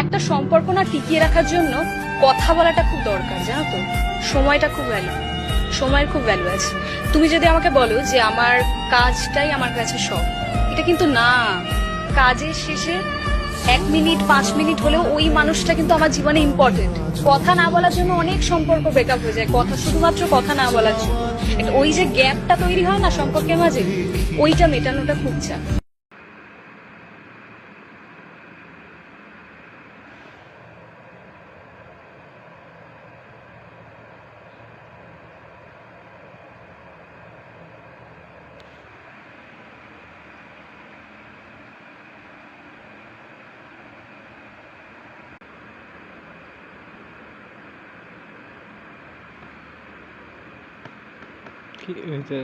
একটা সম্পর্ক না টিকিয়ে রাখার জন্য কথা বলাটা খুব দরকার, জানো তো। সময়টা খুব ভ্যালু, সময়ের খুব ভ্যালু আছে। তুমি যদি আমাকে বলো যে আমার কাজটাই আমার কাছে সব, এটা কিন্তু না। কাজের শেষে 1 মিনিট 5 মিনিট হলেও ওই মানুষটা কিন্তু আমার জীবনে ইম্পর্টেন্ট। কথা না বলার জন্য অনেক সম্পর্ক ব্রেকআপ হয়ে যায়, শুধুমাত্র কথা না বলার জন্য। ওই যে গ্যাপটা তৈরি হয় না সম্পর্কের মাঝে, ওইটা মেটানোটা খুব চাপ। কি হয়েছে?